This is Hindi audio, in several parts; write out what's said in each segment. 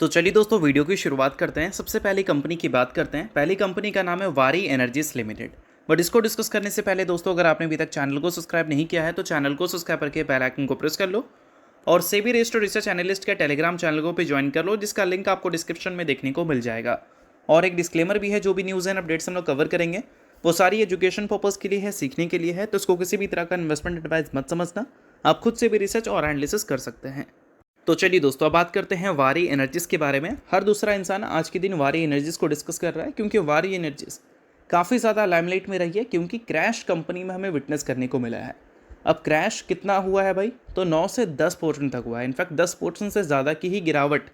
तो चलिए दोस्तों वीडियो की शुरुआत करते हैं। सबसे पहली कंपनी की बात करते हैं। पहली कंपनी का नाम है वारी एनर्जीज लिमिटेड। बट इसको डिस्कस करने से पहले दोस्तों, अगर आपने अभी तक चैनल को सब्सक्राइब नहीं किया है तो चैनल को सब्सक्राइब करके बेल आइकन को प्रेस कर लो और सेबी रजिस्टर्ड रिसर्च एनालिस्ट के टेलीग्राम चैनल को भी ज्वाइन कर लो, जिसका लिंक आपको डिस्क्रिप्शन में देखने को मिल जाएगा। और एक डिस्क्लेमर भी है, जो भी न्यूज़ एंड अपडेट्स हम लोग कवर करेंगे वो सारी एजुकेशन पर्पज़ के लिए है, सीखने के लिए है, तो इसको किसी भी तरह का इन्वेस्टमेंट एडवाइस मत समझना। आप खुद से भी रिसर्च और एनालिसिस कर सकते हैं। तो चलिए दोस्तों, अब बात करते हैं वारी एनर्जीज के बारे में। हर दूसरा इंसान आज के दिन वारी एनर्जीज को डिस्कस कर रहा है, क्योंकि वारी एनर्जीज काफ़ी ज़्यादा लाइमलाइट में रही है, क्योंकि क्रैश कंपनी में हमें विटनेस करने को मिला है। अब क्रैश कितना हुआ है भाई, तो 9 से 10% तक हुआ है। इनफैक्ट 10% से ज़्यादा की ही गिरावट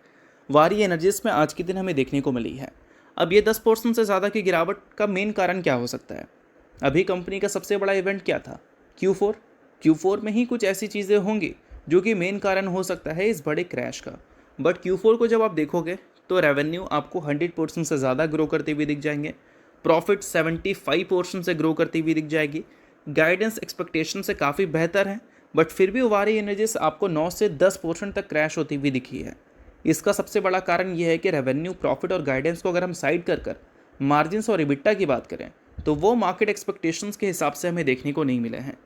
वारी एनर्जीज में आज के दिन हमें देखने को मिली है। अब ये 10% से ज़्यादा की गिरावट का मेन कारण क्या हो सकता है? अभी कंपनी का सबसे बड़ा इवेंट क्या था? Q4 में ही कुछ ऐसी चीज़ें होंगी जो कि मेन कारण हो सकता है इस बड़े क्रैश का। बट Q4 को जब आप देखोगे तो रेवेन्यू आपको 100% से ज़्यादा ग्रो करते हुए दिख जाएंगे, प्रॉफिट 75% से ग्रो करती हुई दिख जाएगी, गाइडेंस एक्सपेक्टेशन से काफ़ी बेहतर है। बट फिर भी वारी एनर्जीज आपको 9 से 10% तक क्रैश होती हुई दिखी है। इसका सबसे बड़ा कारण यह है कि रेवेन्यू, प्रॉफिट और गाइडेंस को अगर हम साइड कर मार्जिन्स और इबिट्टा की बात करें तो वो मार्केट एक्सपेक्टेशंस के हिसाब से हमें देखने को नहीं मिले हैं।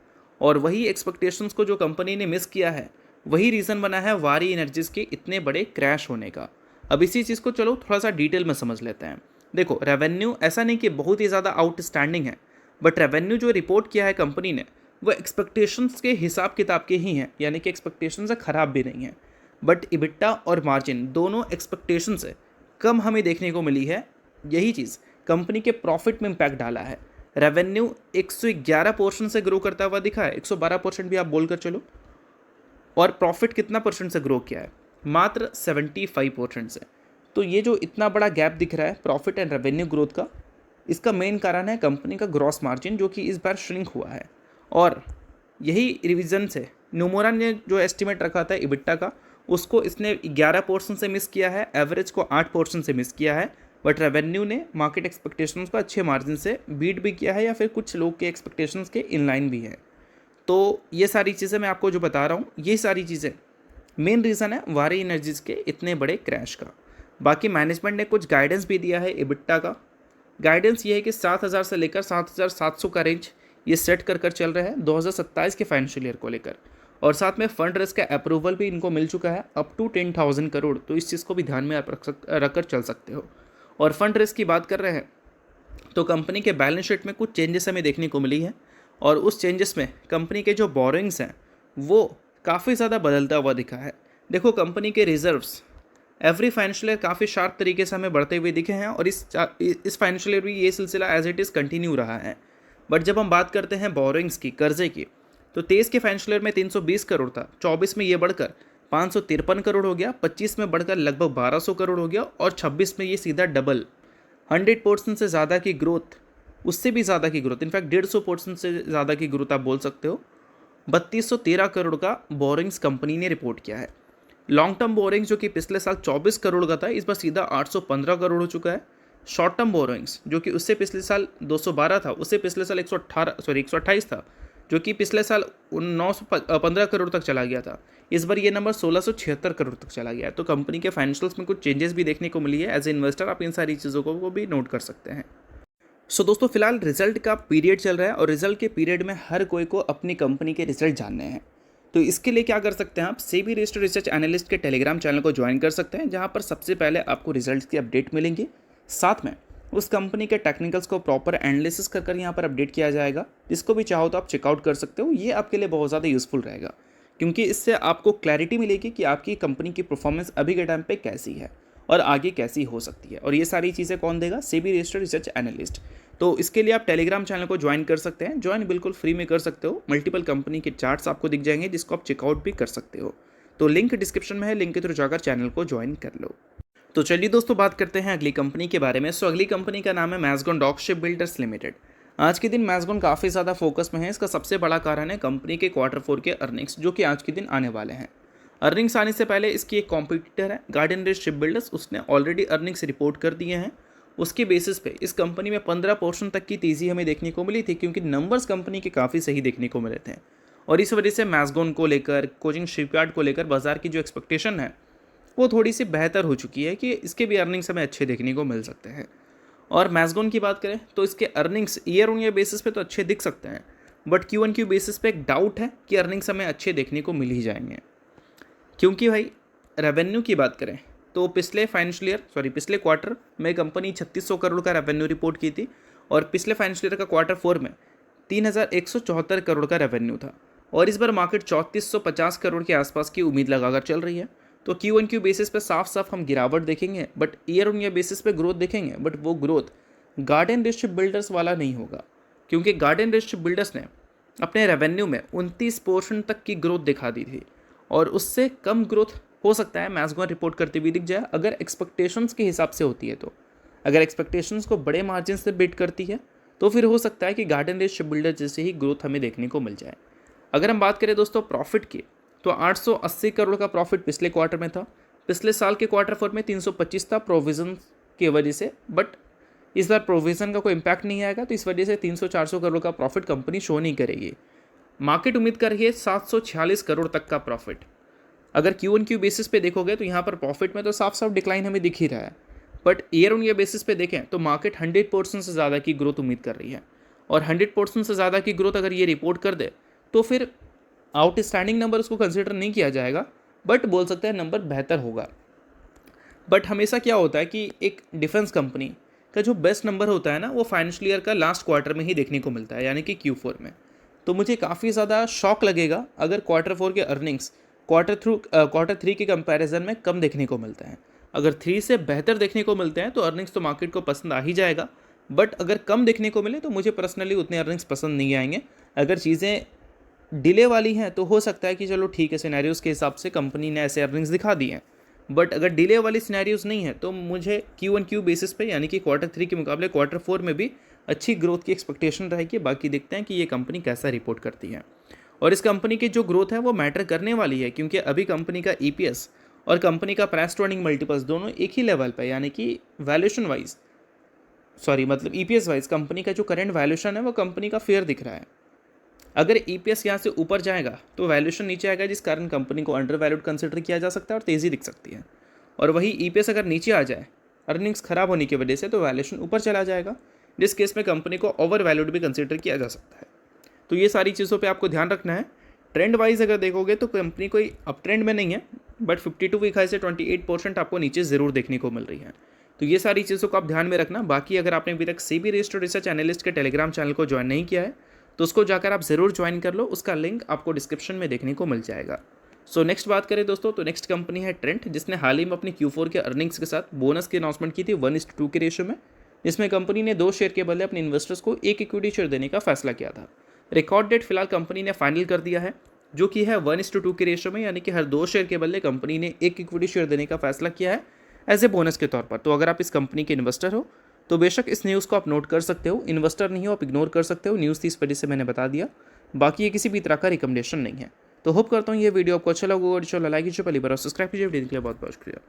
और वही एक्सपेक्टेशंस को जो कंपनी ने मिस किया है, वही रीज़न बना है वारी एनर्जीज के इतने बड़े क्रैश होने का। अब इसी चीज़ को चलो थोड़ा सा डिटेल में समझ लेते हैं। देखो, रेवेन्यू ऐसा नहीं कि बहुत ही ज़्यादा आउटस्टैंडिंग है, बट रेवेन्यू जो रिपोर्ट किया है कंपनी ने वो एक्सपेक्टेशंस के हिसाब किताब के ही हैं, यानी कि एक्सपेक्टेशन से ख़राब भी नहीं है। बट इबिट्टा और मार्जिन दोनों एक्सपेक्टेशन से कम हमें देखने को मिली है। यही चीज़ कंपनी के प्रॉफिट में इम्पैक्ट डाला है। रेवेन्यू 111% से ग्रो करता हुआ दिखा है, 112% भी आप बोलकर चलो। और प्रॉफिट कितना परसेंट से ग्रो किया है? मात्र 75% से। तो ये जो इतना बड़ा गैप दिख रहा है प्रॉफिट एंड रेवेन्यू ग्रोथ का, इसका मेन कारण है कंपनी का ग्रॉस मार्जिन, जो कि इस बार श्रिंक हुआ है। और यही रिवीजन से नोमोरा ने जो एस्टिमेट रखा था इबिट्टा का, उसको इसने 11% से मिस किया है, एवरेज को 8% से मिस किया है। बट रेवेन्यू ने मार्केट एक्सपेक्टेशंस को अच्छे मार्जिन से बीट भी किया है, या फिर कुछ लोग के एक्सपेक्टेशंस के इनलाइन भी है। तो ये सारी चीज़ें मैं आपको जो बता रहा हूँ, ये सारी चीज़ें मेन रीज़न है वारी एनर्जीज के इतने बड़े क्रैश का। बाकी मैनेजमेंट ने कुछ गाइडेंस भी दिया है इबिट्टा का। गाइडेंस ये है कि 7,000 से लेकर 7,700 का रेंज ये सेट कर चल रहा है 2027 के फाइनेंशियल ईयर को लेकर। और साथ में फंड रेज का अप्रूवल भी इनको मिल चुका है अप टू 10,000 करोड़। तो इस चीज़ को भी ध्यान में आप रख कर चल सकते हो। और फंड रेज की बात कर रहे हैं तो कंपनी के बैलेंस शीट में कुछ चेंजेस हमें देखने को मिली है। और उस चेंजेस में कंपनी के जो बोरोइंग्स हैं वो काफ़ी ज़्यादा बदलता हुआ दिखा है। देखो, कंपनी के रिजर्व्स एवरी फाइनेंशियल ईयर काफ़ी शार्प तरीके से हमें बढ़ते हुए दिखे हैं, और इस फाइनेंशियल ईयर भी ये सिलसिला एज इट इज़ कंटिन्यू रहा है। बट जब हम बात करते हैं बोरोइंग्स की, कर्जे की, तो 23 के फाइनेंशियल ईयर में 320 करोड़ था, 24 में ये बढ़कर 553 करोड़ हो गया, 25 में बढ़कर लगभग 1200 करोड़ हो गया, और 26 में ये सीधा डबल 100% से ज़्यादा की ग्रोथ, उससे भी ज़्यादा की ग्रोथ, इनफैक्ट 150% से ज़्यादा की ग्रोथ आप बोल सकते हो। 3213 करोड़ का बोरिंग्स कंपनी ने रिपोर्ट किया है। लॉन्ग टर्म बोरिंग्स जो कि पिछले साल 24 करोड़ का था, इस बार सीधा 815 करोड़ हो चुका है। शॉर्ट टर्म बोरिंग्स जो कि उससे पिछले साल 212 था, उससे पिछले साल 128 था, जो कि पिछले साल 915 करोड़ तक चला गया था, इस बार ये नंबर 1676 करोड़ तक चला गया है। तो कंपनी के फाइनेंशियल्स में कुछ चेंजेस भी देखने को मिली है। एज ए इन्वेस्टर आप इन सारी चीज़ों को भी नोट कर सकते हैं। सो दोस्तों, फिलहाल रिजल्ट का पीरियड चल रहा है, और रिजल्ट के पीरियड में हर कोई को अपनी कंपनी के रिजल्ट जानने हैं। तो इसके लिए क्या कर सकते हैं, आप सेबी रजिस्टर्ड रिसर्च एनालिस्ट के टेलीग्राम चैनल को ज्वाइन कर सकते हैं, जहां पर सबसे पहले आपको रिजल्ट की अपडेट मिलेंगी। साथ में उस कंपनी के टेक्निकल्स को प्रॉपर एनालिसिस कर यहाँ पर अपडेट किया जाएगा, जिसको भी चाहो तो आप चेकआउट कर सकते हो। ये आपके लिए बहुत ज़्यादा यूजफुल रहेगा, क्योंकि इससे आपको क्लैरिटी मिलेगी कि आपकी कंपनी की परफॉर्मेंस अभी के टाइम पे कैसी है और आगे कैसी हो सकती है। और ये सारी चीज़ें कौन देगा? SEBI registered research analyst. तो इसके लिए आप टेलीग्राम चैनल को ज्वाइन कर सकते हैं। ज्वाइन बिल्कुल फ्री में कर सकते हो। मल्टीपल कंपनी के चार्ट्स आपको दिख जाएंगे, जिसको आप चेकआउट भी कर सकते हो। तो लिंक डिस्क्रिप्शन में है, लिंक के थ्रू जाकर चैनल को ज्वाइन कर लो। तो चलिए दोस्तों, बात करते हैं अगली कंपनी के बारे में। सो अगली कंपनी का नाम है मैज़गॉन डॉक शिप बिल्डर्स लिमिटेड। आज के दिन मैज़गॉन काफ़ी ज़्यादा फोकस में है। इसका सबसे बड़ा कारण है कंपनी के Q4 के अर्निंग्स, जो कि आज के दिन आने वाले हैं। अर्निंग्स आने से पहले इसकी एक कॉम्पिटिटर है गार्डन रेस शिप बिल्डर्स, उसने ऑलरेडी अर्निंग्स रिपोर्ट कर दिए हैं। उसके बेसिस पे इस कंपनी में 15% तक की तेज़ी हमें देखने को मिली थी, क्योंकि नंबर्स कंपनी के काफ़ी सही देखने को मिले थे। और इस वजह से मैज़गॉन को लेकर, कोचिंग शिपयार्ड को लेकर बाजार की जो एक्सपेक्टेशन है वो थोड़ी सी बेहतर हो चुकी है कि इसके भी अर्निंग्स हमें अच्छे देखने को मिल सकते हैं। और मैज़गॉन की बात करें तो इसके earnings year on year basis पे तो अच्छे दिख सकते हैं, but Q on Q basis पे एक डाउट है कि अर्निंग्स हमें अच्छे देखने को मिल ही जाएंगे। क्योंकि भाई रेवेन्यू की बात करें तो पिछले क्वार्टर में कंपनी 3600 करोड़ का रेवेन्यू रिपोर्ट की थी, और पिछले फाइनेंशियल ईयर का क्वार्टर 4 में 3174 करोड़ का रेवेन्यू था, और इस बार मार्केट 3450 करोड़ के आसपास की उम्मीद लगाकर चल रही है। तो क्यू एन क्यू बेसिस पे साफ साफ हम गिरावट देखेंगे, but year on year basis पे ग्रोथ देखेंगे, बट वो ग्रोथ गार्डन रिच बिल्डर्स वाला नहीं होगा, क्योंकि गार्डन रिच बिल्डर्स ने अपने रेवेन्यू में 29% तक की ग्रोथ दिखा दी थी, और उससे कम ग्रोथ हो सकता है मैज़गॉन रिपोर्ट करते हुए दिख जाए अगर एक्सपेक्टेशंस के हिसाब से होती है। तो अगर एक्सपेक्टेशंस को बड़े मार्जिन से बीट करती है तो फिर हो सकता है कि गार्डन रिच शिप बिल्डर जैसे ही ग्रोथ हमें देखने को मिल जाए। अगर हम बात करें दोस्तों प्रॉफिट की, तो 880 करोड़ का प्रॉफिट पिछले क्वार्टर में था। पिछले साल के क्वार्टर 4 में 325 था प्रोविज़न की वजह से, बट इस बार प्रोविज़न का कोई इम्पैक्ट नहीं आएगा, तो इस वजह से 300-400 करोड़ का प्रॉफिट कंपनी शो नहीं करेगी। मार्केट उम्मीद कर रही है 746 करोड़ तक का प्रॉफिट। अगर क्यू एन क्यू बेसिस पे देखोगे तो यहाँ पर प्रॉफिट में तो साफ साफ डिक्लाइन हमें दिख ही रहा है, but year on year basis पे देखें तो मार्केट 100% से ज़्यादा की ग्रोथ उम्मीद कर रही है, और 100% से ज़्यादा की ग्रोथ अगर ये रिपोर्ट कर दे तो फिर आउटस्टैंडिंग नंबर उसको कंसिडर नहीं किया जाएगा, बट बोल सकते हैं नंबर बेहतर होगा। बट हमेशा क्या होता है कि एक डिफेंस कंपनी का जो बेस्ट नंबर होता है ना, वो फाइनेंशियल ईयर का लास्ट क्वार्टर में ही देखने को मिलता है, यानी कि Q4 में। तो मुझे काफ़ी ज़्यादा शॉक लगेगा अगर क्वार्टर 4 के अर्निंग्स क्वार्टर 3 के कंपैरिजन में कम देखने को मिलते हैं। अगर 3 से बेहतर देखने को मिलते हैं तो अर्निंग्स तो मार्केट को पसंद आ ही जाएगा, बट अगर कम देखने को मिले तो मुझे पर्सनली उतने अर्निंग्स पसंद नहीं आएंगे। अगर चीज़ें डिले वाली हैं तो हो सकता है कि चलो ठीक है, सिनेरियोज़ के हिसाब से कंपनी ने ऐसे अर्निंग्स दिखा दी हैं, बट अगर डिले वाली सिनेरियोज़ नहीं है तो मुझे क्यू एन क्यू बेसिस पे, यानी कि क्वार्टर 3 के मुकाबले क्वार्टर 4 में भी अच्छी ग्रोथ की एक्सपेक्टेशन रहेगी। बाकी देखते हैं कि ये कंपनी कैसा रिपोर्ट करती है, और इस कंपनी की जो ग्रोथ है वो मैटर करने वाली है, क्योंकि अभी कंपनी का ईपीएस और कंपनी का प्राइस टू अर्निंग मल्टीपल्स दोनों एक ही लेवल पर, यानी कि valuation wise EPS wise company का जो करंट वैल्यूएशन है वो कंपनी का फेयर दिख रहा है। अगर ईपीएस यहाँ से ऊपर जाएगा तो वैल्यूएशन नीचे आएगा, जिस कारण कंपनी को अंडर वैल्यूड कंसिडर किया जा सकता है और तेज़ी दिख सकती है। और वही ईपीएस अगर नीचे आ जाए अर्निंग्स खराब होने की वजह से, तो वैल्यूएशन ऊपर चला जाएगा, जिस केस में कंपनी को ओवर वैल्यूड भी कंसिडर किया जा सकता है। तो ये सारी चीज़ों पे आपको ध्यान रखना है। ट्रेंड वाइज अगर देखोगे तो कंपनी कोई अप ट्रेंड में नहीं है, बट 52 वीक हाई से 28% आपको नीचे ज़रूर देखने को मिल रही है। तो ये सारी चीज़ों को आप ध्यान में रखना। बाकी अगर आपने अभी तक सेबी रजिस्टर्ड रिसर्च एनालिस्ट के टेलीग्राम चैनल को ज्वाइन नहीं किया है तो उसको जाकर आप ज़रूर ज्वाइन कर लो, उसका लिंक आपको डिस्क्रिप्शन में देखने को मिल जाएगा। सो नेक्स्ट बात करें दोस्तों, तो नेक्स्ट कंपनी है ट्रेंट, जिसने हाल ही में अपनी Q4 के अर्निंग्स के साथ बोनस की अनाउंसमेंट की थी 1:2 के रेशियो में, जिसमें कंपनी ने 2 शेयर के बदले अपने इन्वेस्टर्स को 1 इक्विटी शेयर देने का फैसला किया था। रिकॉर्ड डेट फिलहाल कंपनी ने फाइनल कर दिया है, जो कि है 1:2 के रेशियो में, यानी कि हर 2 शेयर के बदले कंपनी ने 1 इक्विटी शेयर देने का फैसला किया है एज ए बोनस के तौर पर। तो अगर आप इस कंपनी के इन्वेस्टर हो तो बेशक इस न्यूज़ को आप नोट कर सकते हो, इन्वेस्टर नहीं हो आप इग्नोर कर सकते हो, न्यूज़ थी इस वजह से मैंने बता दिया। बाकी ये किसी भी तरह का रिकमेंडेशन नहीं है। तो होप करता हूँ ये वीडियो आपको अच्छा लगा, और लाइक कीजिए, पहली बार सब्सक्राइब कीजिए। वीडियो के लिए बहुत बहुत शुक्रिया।